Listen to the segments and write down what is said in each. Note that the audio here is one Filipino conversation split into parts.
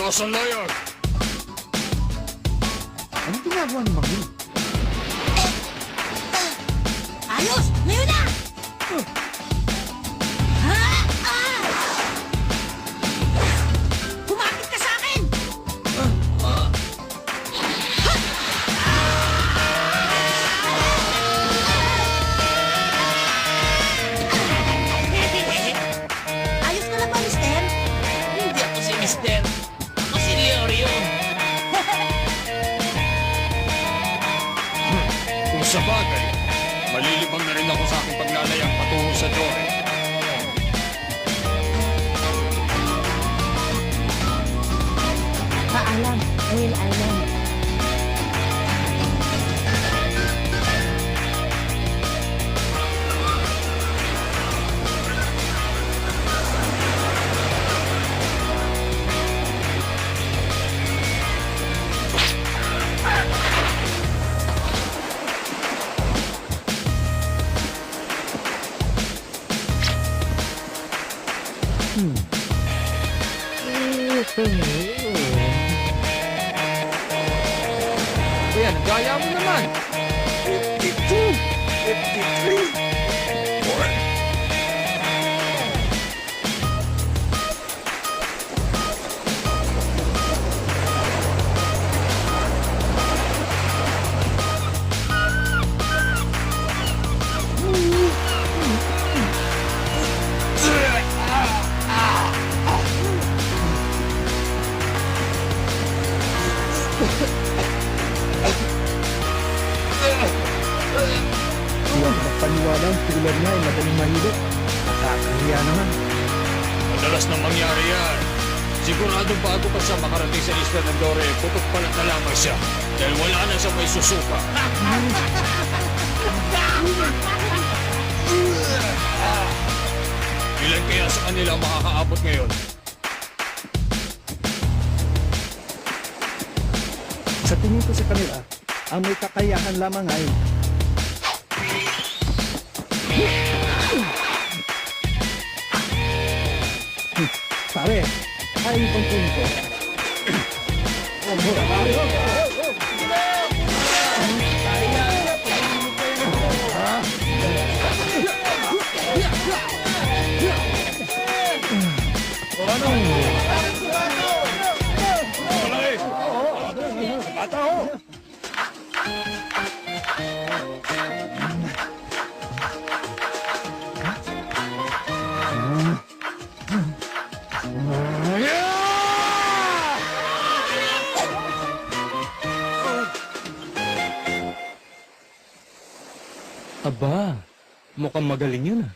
Taas ang layar! Anong ginagawa ni Magin? Ayos! Ngayon na! Kumapit ka sa akin! Ayos ka na ba, mister? Hindi ako si Mister. Ako si Leorio. Kung sa bagay, malilibang na rin ako sa aking paglalayang patungo sa Dore. Paalam, Whale Island. Kuya, nagaya mo naman. 52! 53! Hindi ako magpaniwala ang tulad niya ay madaling mahilot. Nakakahiya naman. Madalas nang mangyari yan. Sigurado bago pa siya makarating sa isla ng Dore, putok palat na lamang siya. Dahil wala na siya may susuka. Ilan kaya sa kanila ang makakaabot ngayon? Sa tingin ko sa kanila, ang may kakayahan lamang ay... Pare, ay itong tingin ko. Aba, mukhang magaling yun ah.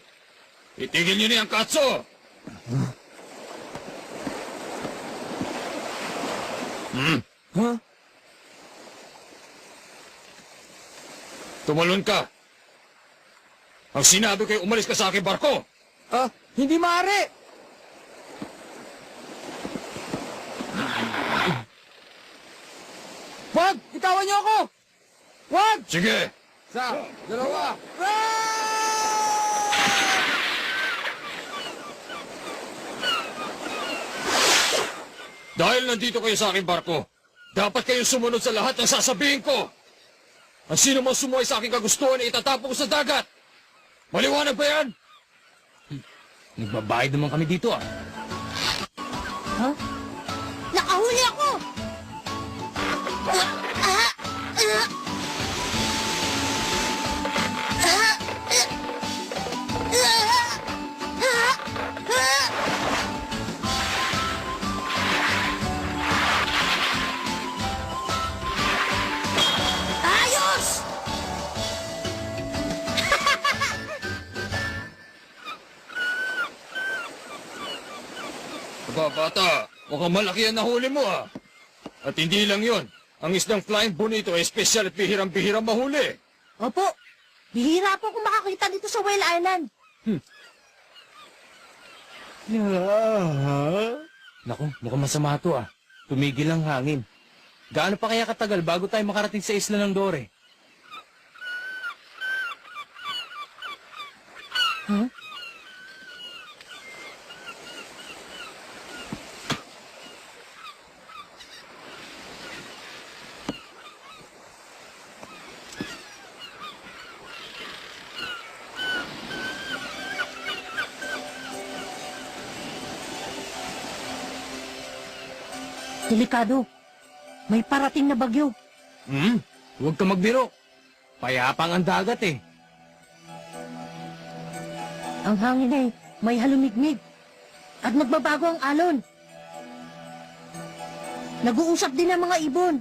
Itigil niyo na yung katso! Ha? Tumalon ka! Ang sinabi ko'y umalis ka sa aking barko! Ah, hindi maaari! Wag! Itawan niyo ako! Wag! Sige! Sa dalawa! Dahil nandito kayo sa aking barko, dapat kayong sumunod sa lahat ng sasabihin ko! Ang sino mang sumuway sa aking kagustuhan ay itatapon ko sa dagat! Maliwanag ba yan? Nagbabayad naman kami dito ah. Nakahuli ako! Ayos! Aba, bata, mukhang malaki ang nahuli mo ah. At hindi lang yon, ang isdang flying bonito ay espesyal at bihirang-bihirang mahuli. Opo, bihira po kung makakita dito sa Whale Island. Naku, mukhang masama to ah. Tumigil ang hangin. Gaano pa kaya katagal bago tayo makarating sa isla ng Dore? Delikado. May parating na bagyo. Huwag ka magbiro. Payapang ang dagat eh. Ang hangin ay may halumigmig. At nagbabago ang alon. Nag-uusap din ang mga ibon.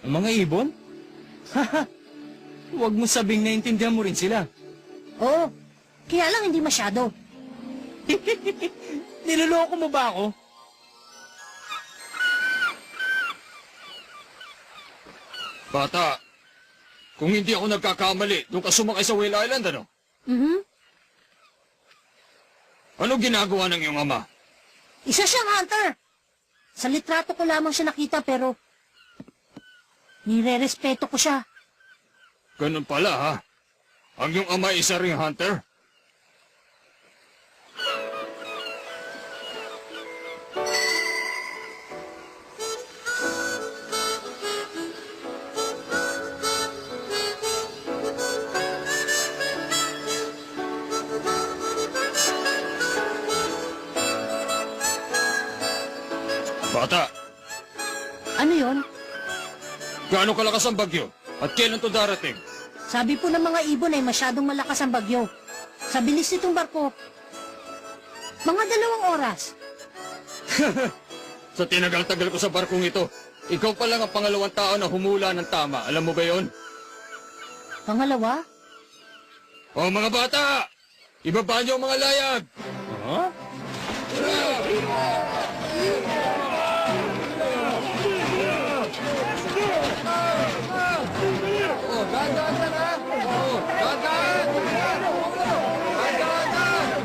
Ang mga ibon? Haha. Huwag mo sabing naintindihan mo rin sila. Oo, kaya lang hindi masyado. Niloloko mo ba ako? Bata, kung hindi ako nagkakamali, doon ka sumakay sa Whale Island, ano? Mhm. Ano ginagawa ng iyong ama? Isa siyang hunter. Sa litrato ko lamang siya nakita pero nire-respeto ko siya. Ganun pala, ha? Ang iyong ama ay isa ring hunter? Bata, Ano yon? gaano kalakas ang bagyo? At kailan to darating? Sabi po ng mga ibon ay masyadong malakas ang bagyo. Sa bilis nitong barko, mga 2 oras. Sa tinagal-tagal ko sa barkong ito, ikaw pa lang ang pangalawang tao na humula ng tama. Alam mo ba yon? Pangalawa, O mga bata! Ibaba niyo ang mga layag! Huh? Oh, dahan-dahan lang, ha? Oh, dahan-dahan! Dahan-dahan lang!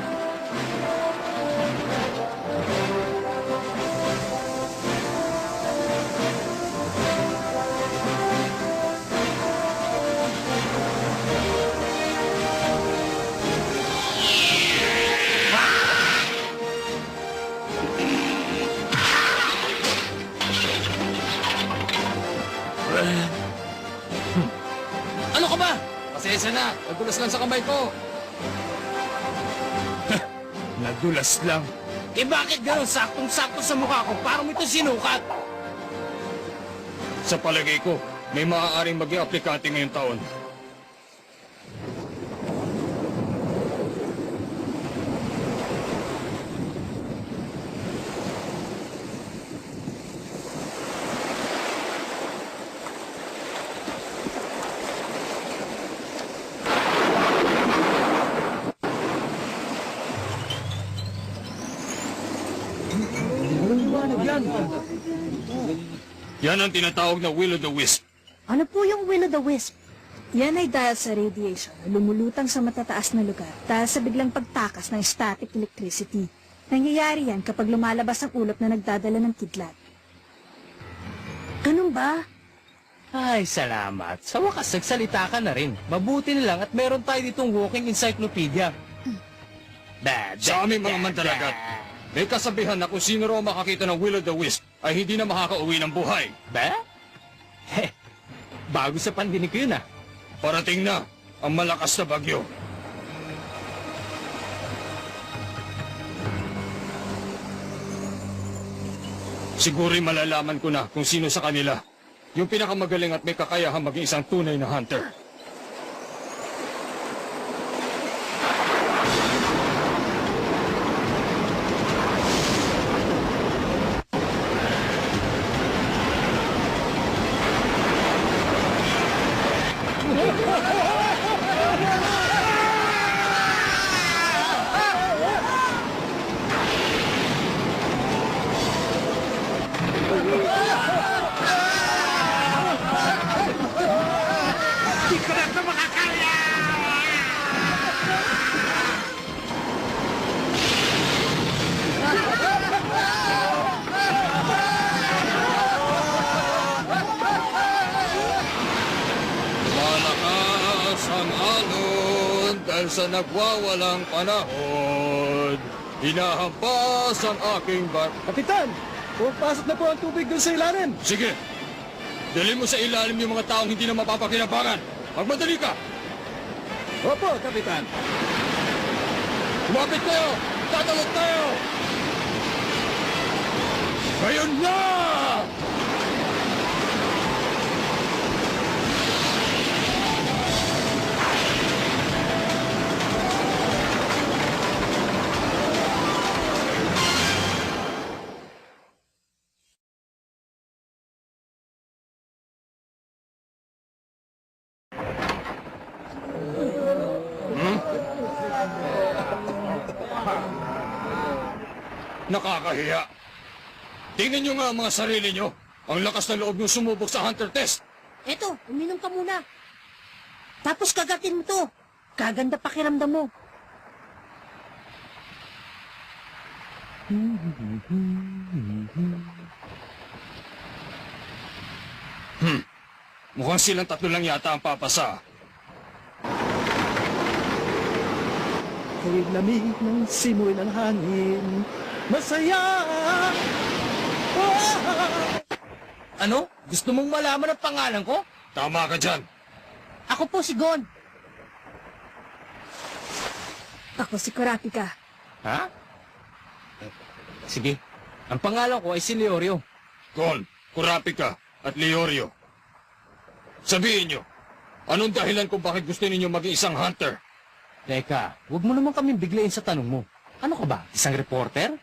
Ano ka ba? Pasensya na, nadulas lang sa kamay ko. Nadulas lang. Eh bakit gano'n saktong-sakto sa mukha ko? Parang ito sinukat. Sa palagay ko, may maaaring maging aplikante ngayong taon. Yan ang tinatawag na will-o'-the-wisp. ano po yung will-o'-the-wisp? Yan ay dahil sa radiation na lumulutang sa matataas na lugar dahil sa biglang pagtakas ng static electricity. Nangyayari yan kapag lumalabas ang ulap na nagdadala ng kidlat. Ganun ba? Ay, salamat. Sa wakas, nagsalita ka na rin. Mabuti na lang at meron tayo ditong walking encyclopedia. Sa aming mga mandalagat, may kasabihan na kung sino raw makakita ng will-o'-the-wisp ay hindi na makakauwi ng buhay. Ba? Heh, bago sa pandinig ko yun ah. Parating na ang malakas na bagyo. Siguro'y malalaman ko na kung sino sa kanila yung pinakamagaling at may kakayahang maging isang tunay na hunter. Malakas ang alon dahil sa nagwawalang panahon. Hinahampas ang aking barko. Kapitan, pumapasok na po ang tubig doon sa ilalim. Sige, dalhin mo sa ilalim yung mga taong hindi na mapapakinabangan. Magmadali ka! Opo, Kapitan. Kumapit kayo! Tatalog tayo! Ngayon na! Nakakahiya. Tingnan nyo nga ang mga sarili nyo. Ang lakas ng loob nyo sumubok sa hunter test. Eto, uminom ka muna. Tapos kagatin mo to. Kaganda pakiramdam mo. Mukhang silang tatlo lang yata ang papasa. Tuwing lamig ng simoy ng hangin, masaya! Ano? Gusto mong malaman ang pangalan ko? Tama ka dyan. Ako po si Gon. Ako si Kurapika. Ha? Sige. Ang pangalan ko ay si Leorio. Gon, Kurapika at Leorio. Sabihin nyo, anong dahilan kung bakit gusto ninyo maging isang hunter? Teka, huwag mo naman kaming biglayin sa tanong mo. Ano ka ba? Isang reporter?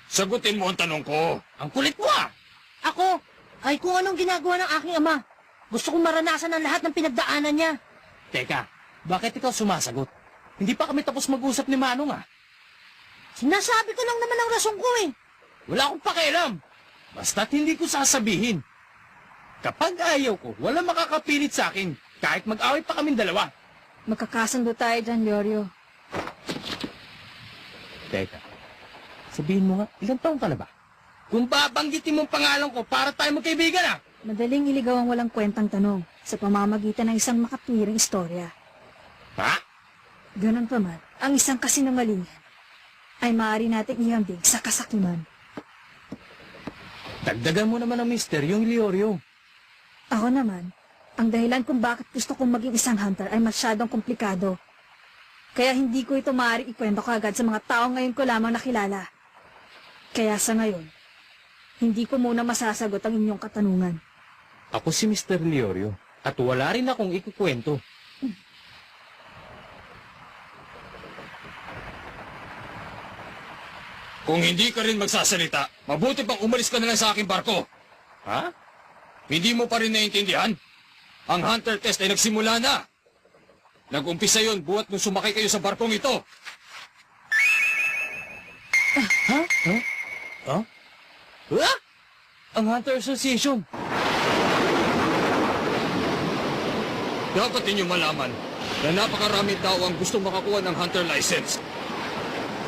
Sagutin mo ang tanong ko. Ang kulit mo ah! Ako ay kung anong ginagawa ng aking ama. Gusto kong maranasan ang lahat ng pinagdaanan niya. Teka, bakit ikaw sumasagot? Hindi pa kami tapos mag-usap ni Manong ah. Sinasabi ko lang naman ang rason ko eh. Wala akong pakialam. Basta't hindi ko sasabihin. Kapag ayaw ko, wala makakapilit sa akin. Kahit mag-away pa kaming dalawa. Magkakasundo tayo dyan, Leorio. Teka, sabihin mo nga, ilang taon ka na ba? Kung babanggitin mong pangalan ko para tayo magkaibigan ah! Madaling iligaw ang walang kwentang tanong sa pamamagitan ng isang makatwiring istorya. Ha? Ganon pa man, ang isang kasinungalingan ay maaari nating ihambing sa kasakiman. Dagdagan mo naman ang misteryong Leorio. Ako naman, ang dahilan kung bakit gusto kong maging isang hunter ay masyadong komplikado. Kaya hindi ko ito maaari ikwento kaagad sa mga tao ngayon ko lamang nakilala. Kaya sa ngayon, hindi ko muna masasagot ang inyong katanungan. Ako si Mr. Leorio at wala rin akong ikukwento. Kung hindi ka rin magsasalita, mabuti pang umalis ka na lang sa aking barko. Ha? Hindi mo pa rin naiintindihan? Ang hunter test ay nagsimula na. Nag-umpisa yon buhat nung sumakay kayo sa barkong ito. Ha? Ha? Ha? Ha? Ang Hunter Association. Dapat ninyong malaman na napakaraming tao ang gusto makakuha ng hunter license.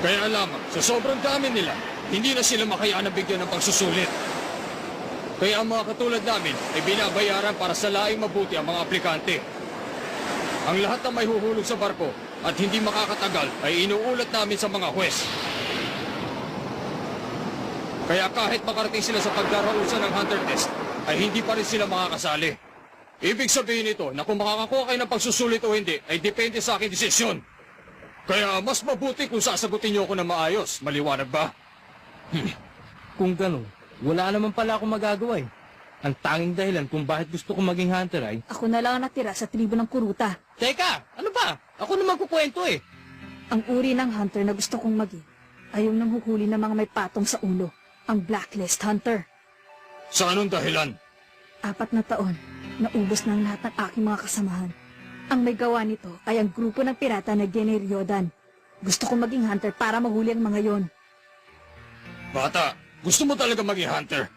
Kaya lamang, sa sobrang dami nila, hindi na sila makayanan bigyan ng pagsusulit. Kaya ang mga katulad namin ay binabayaran para sa laing mabuti ang mga aplikante. Ang lahat na may huhulog sa barko at hindi makakatagal ay inuulat namin sa mga huwes. Kaya kahit makarating sila sa pagdarausan ng hunter test, ay hindi pa rin sila makakasali. Ibig sabihin nito na kung makakakuha kayo ng pagsusulit o hindi, ay depende sa aking desisyon. Kaya mas mabuti kung sasagutin niyo ako na maayos. Maliwanag ba? Kung gano'n, wala naman pala akong magagawa eh. Ang tanging dahilan kung bakit gusto kong maging hunter ay... Ako na lang ang natira sa tribo ng Kuruta. Teka, ano ba? Ako na magkukwento eh. Ang uri ng hunter na gusto kong maging ay yung nanghuhuli ng mga may patong sa ulo. Ang Blacklist Hunter. Sa anong dahilan? 4 na taon, naubos na ang lahat ng aking mga kasamahan. Ang may gawa nito ay ang grupo ng pirata na Generiodan. Gusto kong maging hunter para mahuli ang mga yon. Bata, gusto mo talaga maging hunter?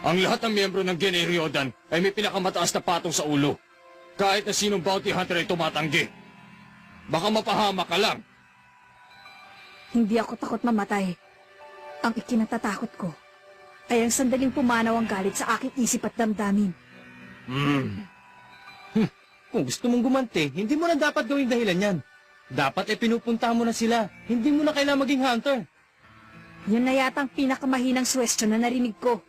Ang lahat ng miyembro ng Generiodan ay may pinakamataas na patong sa ulo. Kahit na sinong bounty hunter ay tumatanggi. Baka mapahama ka lang. Hindi ako takot mamatay. Ang ikinatatakot ko ay ang sandaling pumanaw ang galit sa aking isip at damdamin. Kung gusto mong gumanti, hindi mo na dapat gawing dahilan yan. Dapat ay pinupunta mo na sila. Hindi mo na kailangan maging hunter. Yun na yata ang pinakamahinang suwestyon na narinig ko.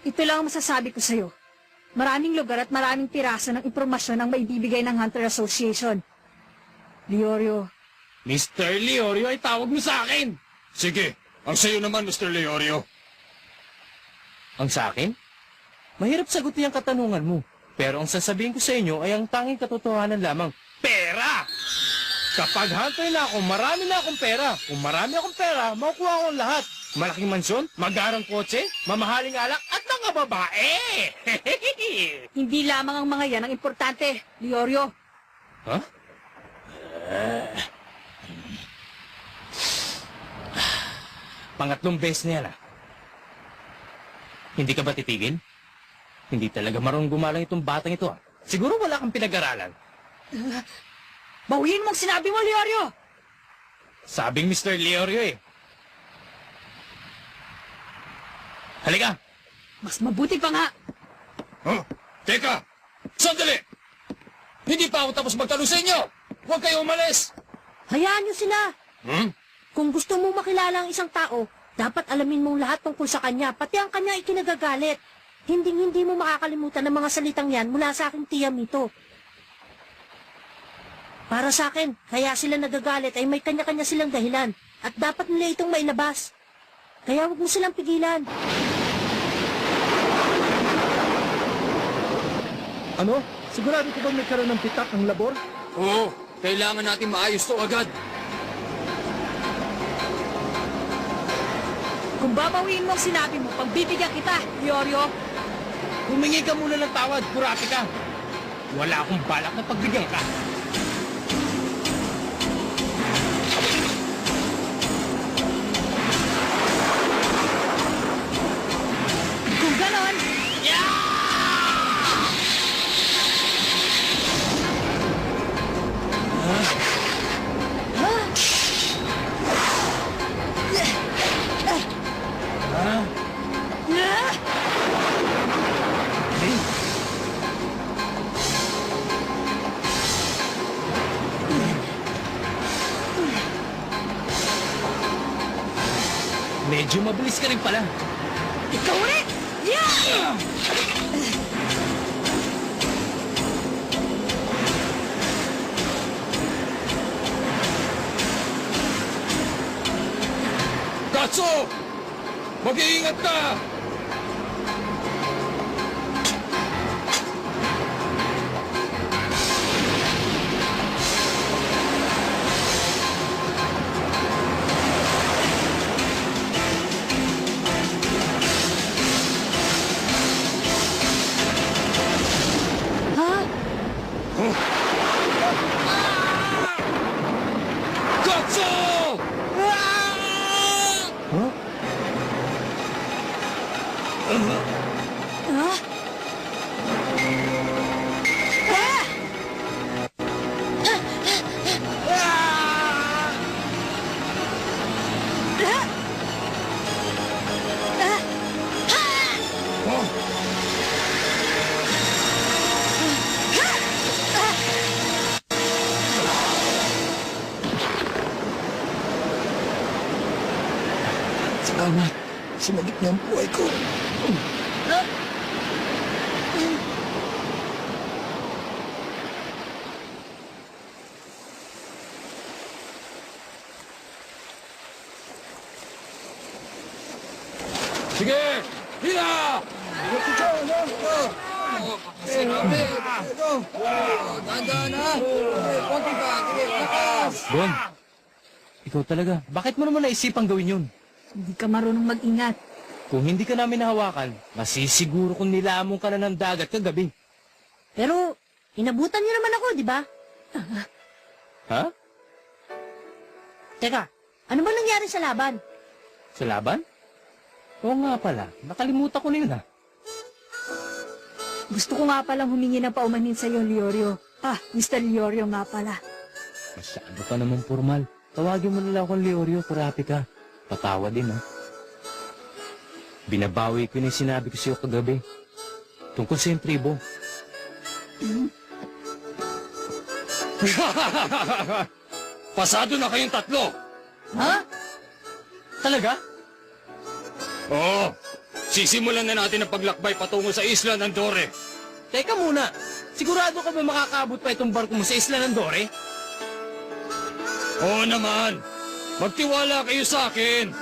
Ito lang ang masasabi ko sa'yo. Maraming lugar at maraming piraso ng impormasyon ang maibibigay ng Hunter Association. Leorio, Mr. Leorio ay tawag mo sa akin. Sige, ang sayo naman, Mr. Leorio. Ang sa akin? Mahirap sagutin ang katanungan mo. Pero ang sasabihin ko sa inyo ay ang tanging katotohanan lamang. Pera! Kapag hunter na ako, marami na akong pera. Kung marami akong pera, makukuha ko ang lahat. Malaking mansyon, magarang kotse, mamahaling alak, at mga babae! hindi lamang ang mga yan ang importante, Leorio. Ha? pangatlong beses na yan, ah. Hindi ka ba titigil? Hindi talaga marunong gumalang itong batang ito, ah. Siguro wala kang pinag-aralan. Bawiin mong sinabi mo, Leorio! Sabing Mr. Leorio, eh. Halika! Mas mabuti pa nga. Huh? Teka! Sandali! Hindi pa ako tapos magtanong sa inyo! Huwag kayo umalis! Hayaan niyo sila. Hmm? Kung gusto mo makilala ang isang tao, dapat alamin mong lahat tungkol sa kanya, pati ang kanya ikinagagalit. Hindi mo makakalimutan ang mga salitang yan mula sa aking tiyam ito. Para sa akin, kaya sila nagagalit ay may kanya-kanya silang dahilan at dapat nila itong mailabas. Kaya huwag mo silang pigilan. Ano? Sigurado ko bang nagkaroon ng pitak ang labor? Oo, kailangan natin maayos to agad. Kung babawiin mo ang sinabi mo, pagbibigyan kita, Leorio. Humingi ka muna ng tawad, kurati ka. Wala akong balak na pagbigyan ka. Kung ganon, Medyo mabilis ka rin pala. ikaw ulit! Yeah! Katso! Mag-iingat ka! Ha? Katso! Huh? Ah! Salamat. Sinagip niya ang buhay ko. Sige! Hila! Bon, ikaw talaga. Bakit mo naman naisipang gawin yun? Hindi ka marunong mag-ingat. Kung hindi ka namin nahawakan, masisiguro kung nilamong ka na ng dagat kagabi. Pero, inabutan niyo naman ako, di ba? Ha? Teka, ano ba nangyari sa laban? Sa laban? Oo nga pala, nakalimutan ko na yun, ha? Gusto ko nga palang humingi ng paumanhin sa iyo, Leorio. Ah, Mr. Leorio nga pala. Masyado ka naman formal. Tawagin mo na lang akong Leorio, kurapi ka. Patawa din, ha? Binabawi ko na yung sinabi ko sa'yo kagabi. Tungkol sa yung tribo. Pasado na kayong tatlo! Ha? Talaga? Oo! Sisimulan na natin ang paglakbay patungo sa isla ng Dore. Teka muna, sigurado ka ba makakaabot pa itong barko mo sa isla ng Dore? Oo naman! Magtiwala kayo sa akin!